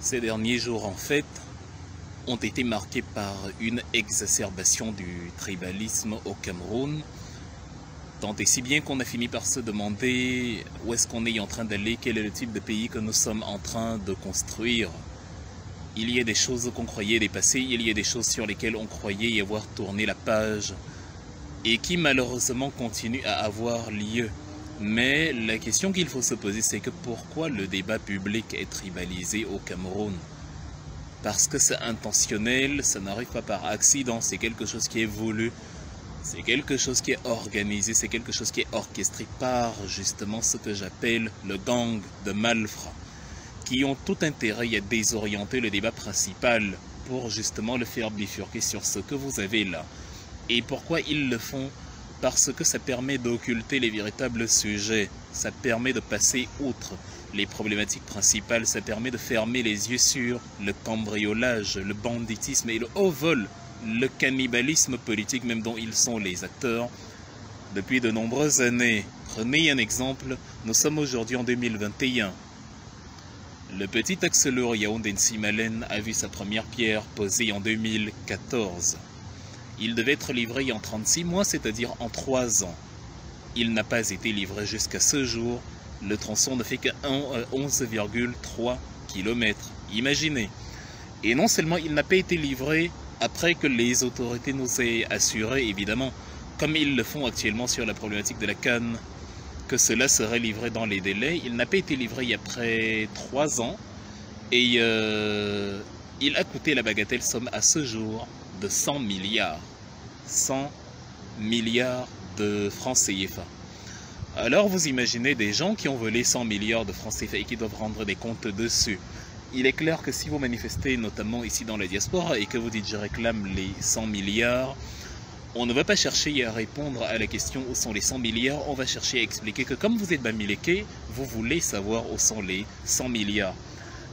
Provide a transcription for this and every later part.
Ces derniers jours, en fait, ont été marqués par une exacerbation du tribalisme au Cameroun, tant et si bien qu'on a fini par se demander où est-ce qu'on est en train d'aller, quel est le type de pays que nous sommes en train de construire. Il y a des choses qu'on croyait dépasser, il y a des choses sur lesquelles on croyait y avoir tourné la page et qui malheureusement continuent à avoir lieu. Mais la question qu'il faut se poser, c'est que pourquoi le débat public est tribalisé au Cameroun? Parce que c'est intentionnel, ça n'arrive pas par accident, c'est quelque chose qui est voulu, c'est quelque chose qui est organisé, c'est quelque chose qui est orchestré par justement ce que j'appelle le gang de malfrats, qui ont tout intérêt à désorienter le débat principal pour justement le faire bifurquer sur ce que vous avez là. Et pourquoi ils le font? Parce que ça permet d'occulter les véritables sujets, ça permet de passer outre les problématiques principales, ça permet de fermer les yeux sur le cambriolage, le banditisme et le haut vol, le cannibalisme politique même dont ils sont les acteurs depuis de nombreuses années. Prenez un exemple, nous sommes aujourd'hui en 2021. Le petit axe lourd Yaoundé-Nsimalen a vu sa première pierre posée en 2014. Il devait être livré en 36 mois, c'est-à-dire en 3 ans. Il n'a pas été livré jusqu'à ce jour. Le tronçon ne fait que 11,3 km. Imaginez. Et non seulement il n'a pas été livré après que les autorités nous aient assuré, évidemment, comme ils le font actuellement sur la problématique de la canne, que cela serait livré dans les délais. Il n'a pas été livré il y a près 3 ans. Et il a coûté la bagatelle somme à ce jour de 100 milliards. 100 milliards de francs CFA. Alors vous imaginez des gens qui ont volé 100 milliards de francs CFA et qui doivent rendre des comptes dessus. Il est clair que si vous manifestez, notamment ici dans la diaspora, et que vous dites je réclame les 100 milliards, on ne va pas chercher à répondre à la question où sont les 100 milliards, on va chercher à expliquer que comme vous êtes Bamileke, vous voulez savoir où sont les 100 milliards.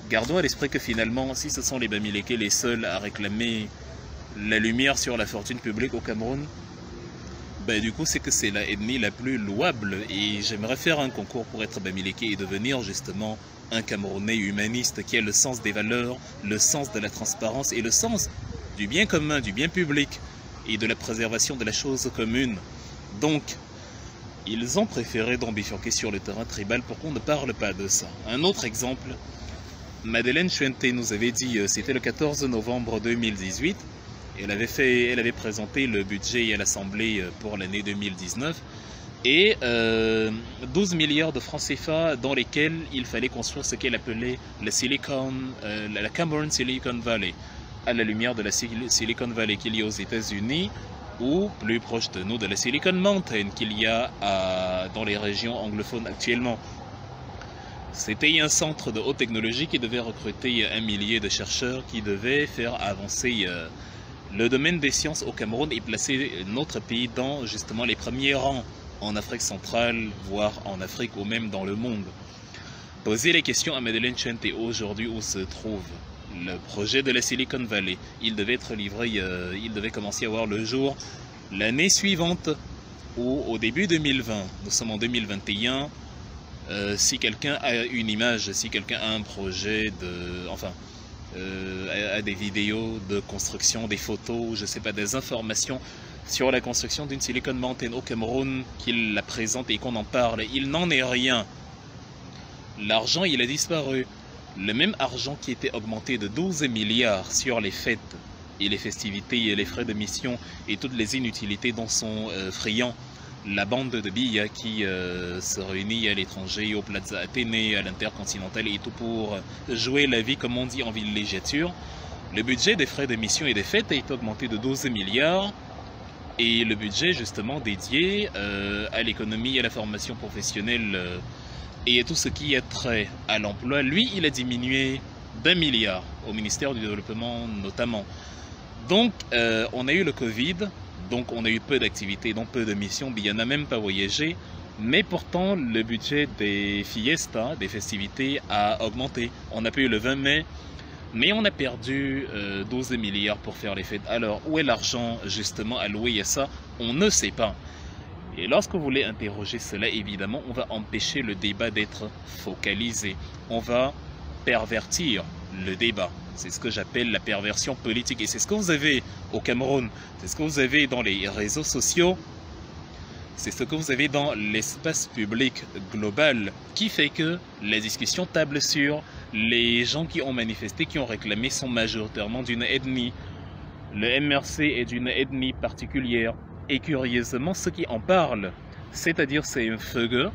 Gardons à l'esprit que finalement, si ce sont les Bamileke les seuls à réclamer la lumière sur la fortune publique au Cameroun, ben du coup c'est que c'est la ennemie la plus louable et j'aimerais faire un concours pour être Bamileke et devenir justement un Camerounais humaniste qui a le sens des valeurs, le sens de la transparence et le sens du bien commun, du bien public et de la préservation de la chose commune. Donc, ils ont préféré donc bifurquer sur le terrain tribal pour qu'on ne parle pas de ça. Un autre exemple, Madeleine Chuente nous avait dit, c'était le 14 novembre 2018, elle avait présenté le budget à l'Assemblée pour l'année 2019 et 12 milliards de francs CFA dans lesquels il fallait construire ce qu'elle appelait la Cameroon Silicon Valley, à la lumière de la Silicon Valley qu'il y a aux États-Unis ou plus proche de nous de la Silicon Mountain qu'il y a dans les régions anglophones actuellement. C'était un centre de haute technologie qui devait recruter 1 millier de chercheurs qui devait faire avancer le domaine des sciences au Cameroun et placer notre pays dans justement les premiers rangs en Afrique centrale, voire en Afrique ou même dans le monde. Posez les questions à Madeleine Chuente aujourd'hui où se trouve le projet de la Silicon Valley. Il devait être livré, il devait commencer à voir le jour l'année suivante ou au début 2020. Nous sommes en 2021. Si quelqu'un a une image, si quelqu'un a un projet à des vidéos de construction, des photos, je sais pas, des informations sur la construction d'une Silicon Mountain au Cameroun, qu'il la présente et qu'on en parle. Il n'en est rien. L'argent, il a disparu. Le même argent qui était augmenté de 12 milliards sur les fêtes et les festivités et les frais de mission et toutes les inutilités dont sont friands la bande de billes qui se réunit à l'étranger, au Plaza Athénée, à l'Intercontinental et tout pour jouer la vie, comme on dit, en villégiature. Le budget des frais de mission et des fêtes a été augmenté de 12 milliards et le budget justement dédié à l'économie, à la formation professionnelle et à tout ce qui est trait à l'emploi, lui, il a diminué d'1 milliard au ministère du Développement notamment. Donc, on a eu le Covid. Donc on a eu peu d'activités, donc peu de missions, il n'y en a même pas voyagé. Mais pourtant, le budget des fiestas, des festivités, a augmenté. On a payé le 20 mai, mais on a perdu 12 milliards pour faire les fêtes. Alors, où est l'argent justement alloué à ça? On ne sait pas. Et lorsque vous voulez interroger cela, évidemment, on va empêcher le débat d'être focalisé. On va pervertir le débat. C'est ce que j'appelle la perversion politique. Et c'est ce que vous avez au Cameroun, c'est ce que vous avez dans les réseaux sociaux, c'est ce que vous avez dans l'espace public global, qui fait que les discussions tablent sur les gens qui ont manifesté, qui ont réclamé, sont majoritairement d'une ethnie. Le MRC est d'une ethnie particulière. Et curieusement, ceux qui en parlent, c'est-à-dire c'est un Feugue,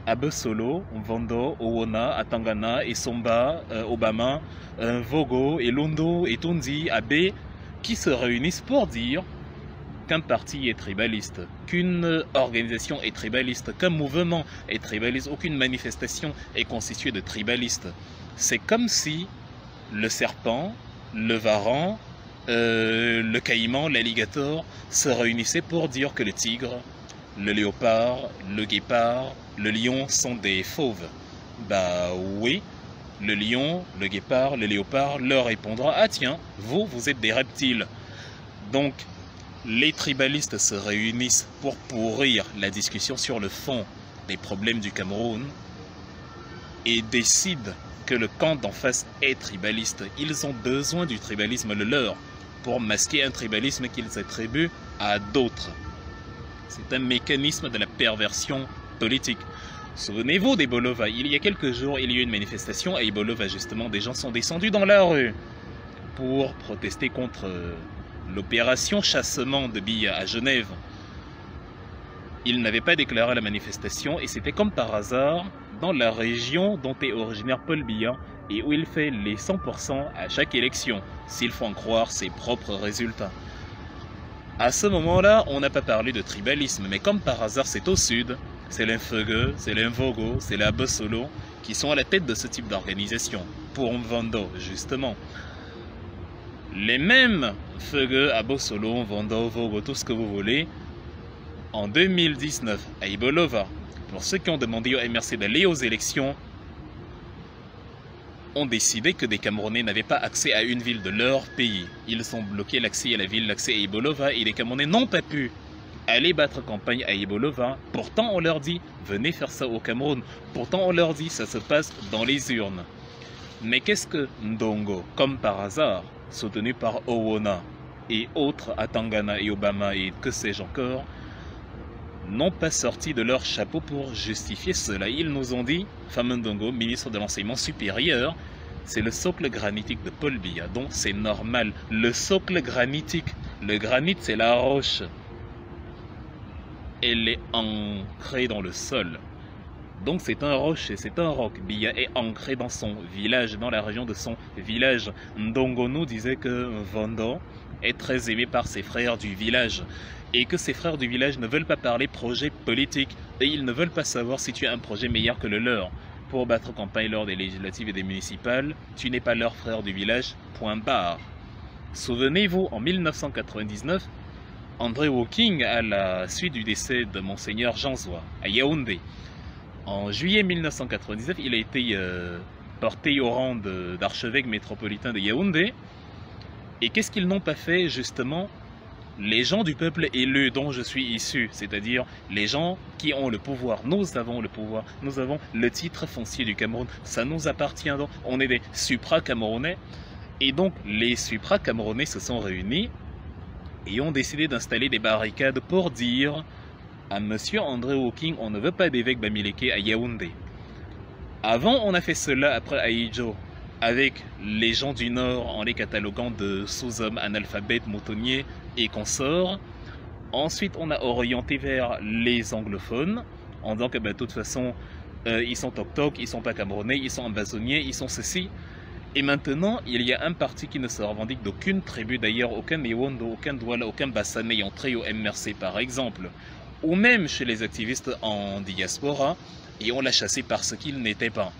Abesolo, Mvondo, Owona, Atangana, Esomba, Obama, Vogo, Elondo, Etondi, Abe, qui se réunissent pour dire qu'un parti est tribaliste, qu'une organisation est tribaliste, qu'un mouvement est tribaliste, aucune manifestation est constituée de tribalistes. C'est comme si le serpent, le varan, le caïman, l'alligator se réunissaient pour dire que le tigre, le léopard, le guépard, le lion sont des fauves. Bah oui, le lion, le guépard, le léopard leur répondra « Ah tiens, vous êtes des reptiles ». Donc, les tribalistes se réunissent pour pourrir la discussion sur le fond des problèmes du Cameroun et décident que le camp d'en face est tribaliste. Ils ont besoin du tribalisme le leur pour masquer un tribalisme qu'ils attribuent à d'autres. C'est un mécanisme de la perversion politique. Souvenez-vous d'Ebolova, il y a quelques jours, il y a eu une manifestation à Ebolova, justement, des gens sont descendus dans la rue pour protester contre l'opération chassement de Biya à Genève. Ils n'avaient pas déclaré la manifestation et c'était comme par hasard dans la région dont est originaire Paul Biya et où il fait les 100% à chaque élection, s'il faut en croire ses propres résultats. À ce moment-là, on n'a pas parlé de tribalisme, mais comme par hasard, c'est au sud, c'est l'Infeugue, c'est l'Invogo, c'est l'Abesolo qui sont à la tête de ce type d'organisation, pour Mvondo, justement. Les mêmes Feugue, Abesolo, Mvondo, Vogo, tout ce que vous voulez, en 2019, à Ebolova, pour ceux qui ont demandé au MRC d'aller aux élections, ont décidé que des Camerounais n'avaient pas accès à une ville de leur pays. Ils ont bloqué l'accès à la ville, l'accès à Ebolova, et les Camerounais n'ont pas pu aller battre campagne à Ebolova. Pourtant, on leur dit, venez faire ça au Cameroun. Pourtant, on leur dit, ça se passe dans les urnes. Mais qu'est-ce que Ndongo, comme par hasard, soutenu par Owona et autres, Atangana et Obama et que sais-je encore, n'ont pas sorti de leur chapeau pour justifier cela. Ils nous ont dit, Famandongo, ministre de l'Enseignement supérieur, c'est le socle granitique de Paul Biya, donc c'est normal. Le socle granitique, le granit c'est la roche, elle est ancrée dans le sol. Donc c'est un rocher, c'est un roc. Biya est ancré dans son village, dans la région de son village. Ndongo nous disait que Vondo est très aimé par ses frères du village et que ses frères du village ne veulent pas parler projet politique et ils ne veulent pas savoir si tu as un projet meilleur que le leur. Pour battre campagne lors des législatives et des municipales, tu n'es pas leur frère du village, point barre. Souvenez-vous, en 1999, André Woking, à la suite du décès de Monseigneur Jean Zoua, à Yaoundé, en juillet 1999, il a été porté au rang d'archevêque métropolitain de Yaoundé. Et qu'est-ce qu'ils n'ont pas fait, justement? Les gens du peuple élu dont je suis issu, c'est-à-dire les gens qui ont le pouvoir. Nous avons le pouvoir, nous avons le titre foncier du Cameroun, ça nous appartient donc, on est des supra-camerounais. Et donc les supra-camerounais se sont réunis et ont décidé d'installer des barricades pour dire à monsieur André Woking, on ne veut pas d'évêque Bamileke à Yaoundé. Avant, on a fait cela après Aïdjo, avec les gens du Nord en les cataloguant de sous-hommes analphabètes, moutonniers et consorts. Ensuite, on a orienté vers les anglophones, en disant que de toute façon, ils sont toc-toc, ils sont pas camerounais, ils sont ambazoniens, ils sont ceci. Et maintenant, il y a un parti qui ne se revendique d'aucune tribu, d'ailleurs, aucun Ewondo, aucun Douala, aucun Bassané entré au MRC par exemple, ou même chez les activistes en diaspora, et on l'a chassé parce qu'il n'était pas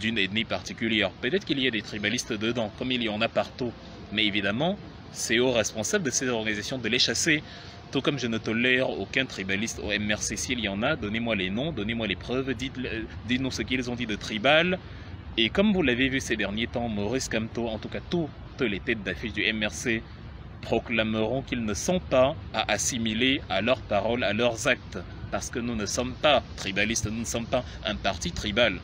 d'une ethnie particulière. Peut-être qu'il y a des tribalistes dedans, comme il y en a partout, mais évidemment, c'est aux responsables de ces organisations de les chasser. Tout comme je ne tolère aucun tribaliste au MRC, s'il y en a, donnez-moi les noms, donnez-moi les preuves, dites-nous ce qu'ils ont dit de tribal. Et comme vous l'avez vu ces derniers temps, Maurice Kamto, en tout cas toutes les têtes d'affiche du MRC, proclameront qu'ils ne sont pas à assimiler à leurs paroles, à leurs actes. Parce que nous ne sommes pas tribalistes, nous ne sommes pas un parti tribal.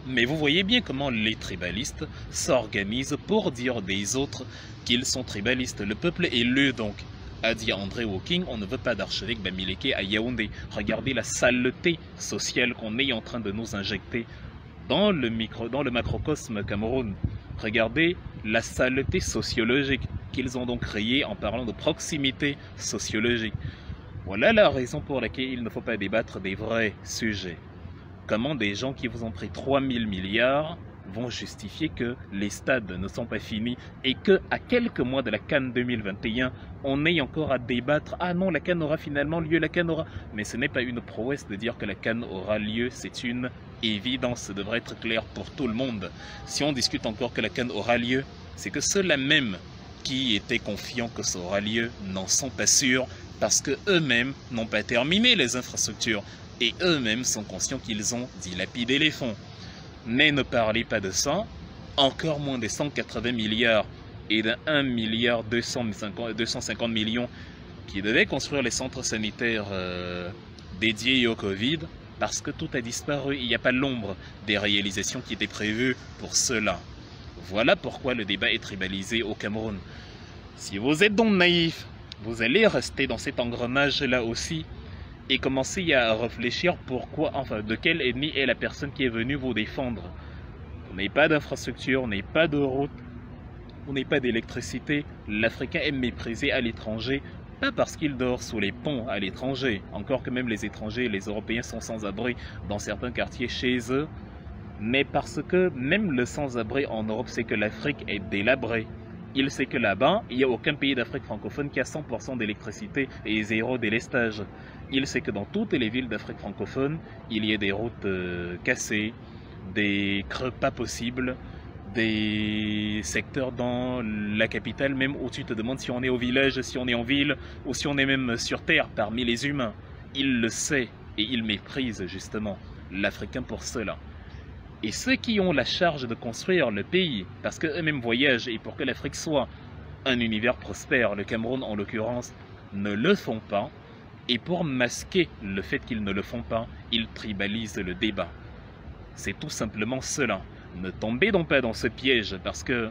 Mais vous voyez bien comment les tribalistes s'organisent pour dire des autres qu'ils sont tribalistes. Le peuple élu donc a dit à André Walking, on ne veut pas d'archevêque Bamileke à Yaoundé. Regardez la saleté sociale qu'on est en train de nous injecter dans le macrocosme Cameroun. Regardez la saleté sociologique qu'ils ont donc créée en parlant de proximité sociologique. Voilà la raison pour laquelle il ne faut pas débattre des vrais sujets. Comment des gens qui vous ont pris 3000 milliards vont justifier que les stades ne sont pas finis et que à quelques mois de la CAN 2021, on ait encore à débattre. Ah non, la CAN aura finalement lieu, la CAN aura... Mais ce n'est pas une prouesse de dire que la CAN aura lieu, c'est une évidence, ça devrait être clair pour tout le monde. Si on discute encore que la CAN aura lieu, c'est que ceux-là même qui étaient confiants que ça aura lieu n'en sont pas sûrs parce qu'eux-mêmes n'ont pas terminé les infrastructures et eux-mêmes sont conscients qu'ils ont dilapidé les fonds. Mais ne parlez pas de ça, encore moins des 180 milliards et d'un 1 milliard 250 millions qui devaient construire les centres sanitaires dédiés au Covid, parce que tout a disparu, il n'y a pas l'ombre des réalisations qui étaient prévues pour cela. Voilà pourquoi le débat est tribalisé au Cameroun. Si vous êtes donc naïf, vous allez rester dans cet engrenage-là aussi, et commencez à réfléchir pourquoi, enfin, de quel ennemi est la personne qui est venue vous défendre. On n'est pas d'infrastructure, on n'est pas de route, on n'est pas d'électricité. L'Africain est méprisé à l'étranger, pas parce qu'il dort sous les ponts à l'étranger, encore que même les étrangers et les Européens sont sans abri dans certains quartiers chez eux, mais parce que même le sans-abri en Europe sait que l'Afrique est délabrée. Il sait que là-bas, il n'y a aucun pays d'Afrique francophone qui a 100% d'électricité et zéro délestage. Il sait que dans toutes les villes d'Afrique francophone, il y a des routes cassées, des creux pas possibles, des secteurs dans la capitale même où tu te demandes si on est au village, si on est en ville ou si on est même sur terre parmi les humains. Il le sait et il méprise justement l'Africain pour cela. Et ceux qui ont la charge de construire le pays, parce qu'eux-mêmes voyagent et pour que l'Afrique soit un univers prospère, le Cameroun en l'occurrence, ne le font pas. Et pour masquer le fait qu'ils ne le font pas, ils tribalisent le débat. C'est tout simplement cela. Ne tombez donc pas dans ce piège, parce que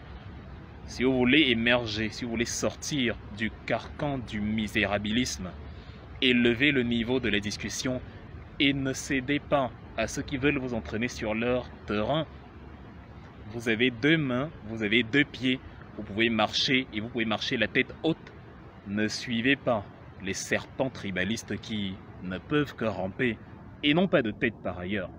si vous voulez émerger, si vous voulez sortir du carcan du misérabilisme, élevez le niveau de la discussion et ne cédez pas à ceux qui veulent vous entraîner sur leur terrain. Vous avez deux mains, vous avez deux pieds, vous pouvez marcher et vous pouvez marcher la tête haute. Ne suivez pas les serpents tribalistes qui ne peuvent que ramper et n'ont pas de tête par ailleurs.